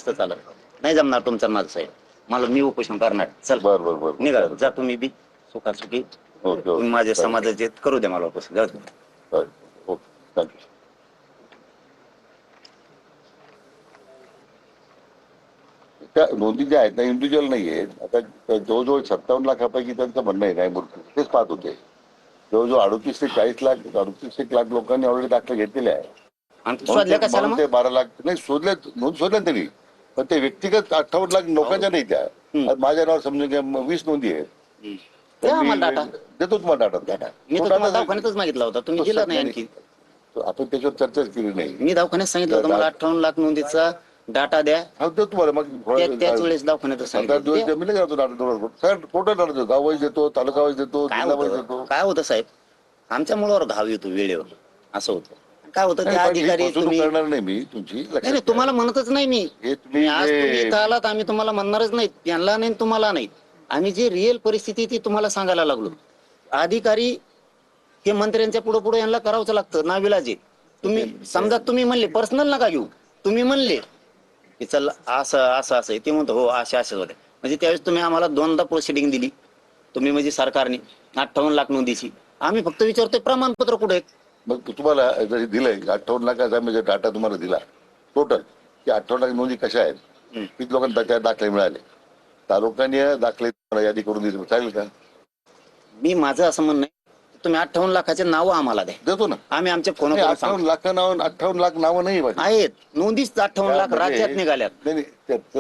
नसतं चालत. नाही जमणार तुमचं माझं साहेब, मला मी उपोषण करणार. चल बर बर बर निघा, जा तुम्ही बी सुखासुखी. तुम्ही माझ्या समाजाचे करू द्या मला उपोषण. जाऊ दे. Okay thank you. त्या नोंदी ज्या आहेत ना इंडिव्हिज्युअल नाही आहेत. आता जवळजवळ 57 लाखापैकी त्यांचं म्हणणं आहे न्यायमूर्ती तेच पाहत होते. जवळजवळ 38 ते 40 लाख 38 लाख लोकांनी ऑलरेडी दाखले घेतलेले आहे. म्हणून ते 12 लाख नाही शोधले, नोंद शोधल्या तरी, पण ते व्यक्तिगत 58 लाख लोकांच्या नाही त्या. माझ्या नावावर समजून घ्या 20 नोंदी आहेत. देतो तुम्हाला डाटा. मी तुम्हाला दवाखान्यातच मागितला होता, तुम्ही दिला नाही. आणखी आपण त्याच्यावर चर्चाच केली नाही. मी दवाखान्यात सांगितलं होतं मला 58 लाख नोंदीचा डाटा द्या. देतो तुम्हाला. मग त्याच वेळेस दवाखान्यात टोटल डाटा देतो. गाव वाईज देतो, तालुका वाईज देतो, जिल्हा वाईज देतो. काय होतं साहेब, आमच्या मुलावर घाव येतो वेळेवर, असं होतं. काय होतं ते अधिकारी तुम्ही करणार नाही मी तुमची. नाही तुम्हाला म्हणतच नाही मी. आज तुम्ही इथं आलात, आम्ही तुम्हाला म्हणणारच नाही, त्यांना नाही तुम्हाला नाही. आम्ही जी रिअल परिस्थिती ती तुम्हाला सांगायला लागलो. अधिकारी हे मंत्र्यांच्या पुढे पुढे यांना करावंच लागतं नाविलाजे. तुम्ही समजा तुम्ही म्हणले पर्सनल नका घेऊ, तुम्ही म्हणले की चल असं असं असं ते म्हणतो हो अशा अशा होते. म्हणजे त्यावेळेस तुम्ही आम्हाला 2दा प्रोसिडिंग दिली तुम्ही, म्हणजे सरकारने 58 लाख नोंदीची. आम्ही फक्त विचारतोय प्रमाणपत्र कुठे आहेत. मग तुम्हाला जरी दिलंय 58 लाखाचा म्हणजे डाटा तुम्हाला दिला टोटल की 58 लाख नोंदी कशा आहेत, किती लोकांना त्या दाखले मिळाले, तालुक्याने दाखले यादी करून दिली चालेल का? मी माझं असं म्हणणं आहे, तुम्ही 58 लाखाचे नावं आम्हाला द्या. देतो ना आम्ही आमच्या फोन 58 लाख नाव 58 लाख नावं नाही आहेत. नोंदीच 58 लाख राज्यात निघाल्यात. नाही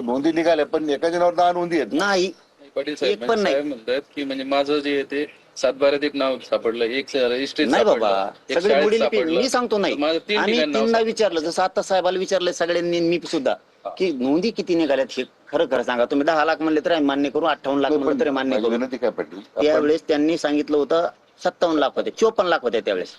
नोंदी निघाल्या पण एकाच्या नावावर 10 नोंदी आहेत. नाही पाटील साहेब म्हणतात की म्हणजे माझं जे ते 7/12 एक नाव सापडलं, एक रजिस्ट्रेशन नाही बाबा, सगळे बुडीलिपी मी सांगतो नाही. आम्ही 3दा विचारलं, जसं आता साहेबाला विचारलं सगळ्यांनी, मी सुद्धा, की नोंदी किती निघाल्यात हे खरं खरं सांगा. तुम्ही 10 लाख म्हणले तर मान्य करू, 58 लाख म्हणले तरी मान्य करू. विनंती काय पाटील, त्यावेळेस त्यांनी सांगितलं होतं 57 लाख होते, 54 लाख होते त्यावेळेस.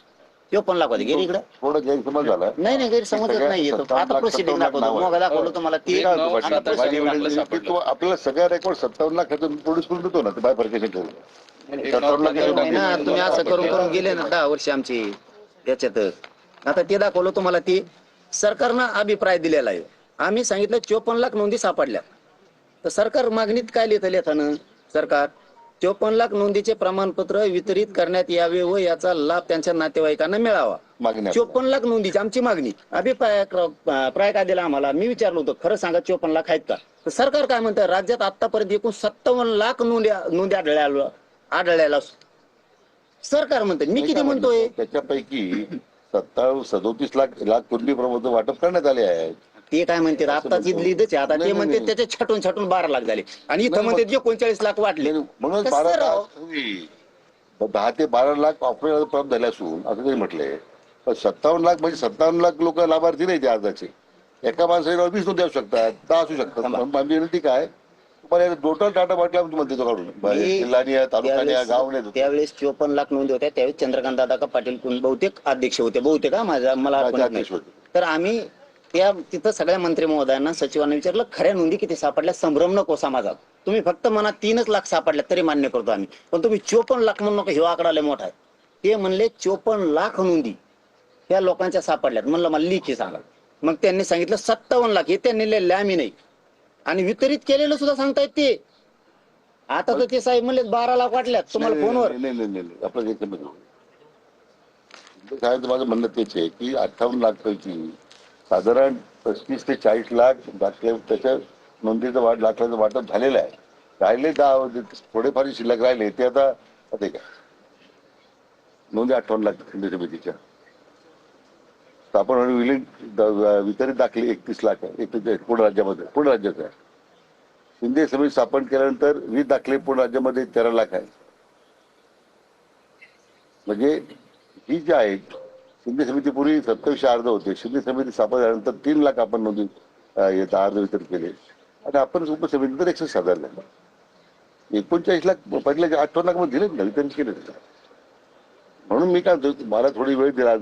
54 लाख होते. गेली इकडे थोडं गैरसमज झाला. नाही गैरसमजच नाही येतो. आता प्रोसिडिंग दाखवतो, मग दाखवलं तुम्हाला ती. आपल्याला सगळ्या रेकॉर्ड 57 लाखाचं प्रोड्यूस करून देतो ना, ते बाय फरकेशन करून. तुम्ही असं करून गेले ना 10 वर्ष आमची त्याच्यात. आता ते दाखवलं तुम्हाला, ती सरकारनं अभिप्राय दिलेला आहे. आम्ही सांगितलं 54 लाख नोंदी सापडल्या. तर सरकार मागणीत काय लिहितं लेखानं, सरकार 54 लाख नोंदीचे प्रमाणपत्र वितरित करण्यात यावे व याचा लाभ त्यांच्या नातेवाईकांना मिळावा. 54 लाख नोंदीची आमची मागणी. अभिप्राय काय दिला आम्हाला, मी विचारलं होतं खरं सांगा 54 लाख आहेत का. तर सरकार काय म्हणतं, राज्यात आतापर्यंत एकूण 57 लाख नोंदी आढळल्याला सरकार म्हणतं. मी किती म्हणतोय, त्याच्यापैकी 37 लाख पूर्वी प्रमाण वाटप करण्यात आले आहेत. ते काय म्हणते आताच लिहिदच आहे. आता ते म्हणते त्याचे छटून 12 लाख झाले, आणि इथं म्हणते 39 लाख वाटले. म्हणून 10 ते 12 लाख ऑपरेटर प्राप्त झाले असून असं तरी म्हटलंय. पण 57 लाख म्हणजे 57 लाख लोक लाभार्थी नाही त्या अर्जाचे. एका माणसाला 20 नोंदी असू शकतात, 10 असू शकतात. माझी विनंती काय, तुम्हाला टोटल डाटा वाटला तुम्हाला देतो काढून, जिल्हानी तालुक्याने गाव नाही. त्यावेळेस 54 लाख नोंदी होत्या. त्यावेळेस चंद्रकांत दादा पाटील बहुतेक अध्यक्ष होते, बहुतेक मला आठवत. तर आम्ही त्या तिथं सगळ्या मंत्री महोदयांना सचिवांना विचारलं खऱ्या नोंदी किती सापडल्या, संभ्रम नको समाजात. तुम्ही फक्त म्हणा 3 लाख सापडल्या तरी मान्य करतो आम्ही, पण तुम्ही 54 लाख म्हणून नको, हे आकडा लय मोठा आहे. ते म्हणले 54 लाख नोंदी त्या लोकांच्या सापडल्यात. म्हणलं मला लिखी सांगा. मग त्यांनी सांगितलं 57 लाख, हे त्यांनी लिहिलं आम्ही नाही. आणि वितरित केलेलं सुद्धा सांगतायत ते. आता तर ते साहेब म्हणले 12 लाख वाटल्यात तुम्हाला फोनवर. नाही आपलं साहेब माझं म्हणणं तेच आहे की 58 लाख पैकी साधारण 35 ते 40 लाख दाखले त्याच्या नोंदीचं दाखल्याचं वाटप झालेलं आहे. राहिले थोडेफार शिल्लक राहिले ते आता का नोंदी 58 लाख केंद्रीय समितीच्या. आपण वितरित दाखले 31 लाख आहे. पूर्ण राज्यामध्ये, पूर्ण राज्यात आहे. केंद्रीय समिती स्थापन केल्यानंतर 20 दाखले पूर्ण राज्यामध्ये 13 लाख आहे. म्हणजे ही जी आहे केंद्रीय समितीपूर्वी 27 अर्ज होते. केंद्रीय समिती स्थापन झाल्यानंतर 3 लाख आपण नोंदी अर्ज वितरित केले, आणि आपण उपसमितीनंतर 160 साधारले. 39 लाख पहिल्या 58 लाख मध्ये दिलेच ना, वितरित केले. म्हणून मी काय म्हणतो, मला थोडी वेळ दिला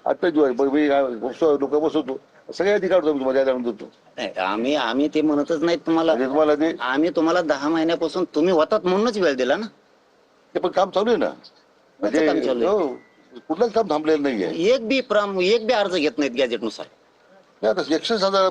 आता लोक बसवतो सगळ्या अधिकार देतो. आम्ही ते म्हणतच नाही तुम्हाला. आम्ही तुम्हाला 10 महिन्यापासून तुम्ही होतात म्हणूनच वेळ दिला ना. ते पण काम चालू आहे ना, म्हणजे कुठलंच काम थांबलेलं नाहीये. एक बी अर्ज घेत नाहीत गॅजेटनुसार. आता 160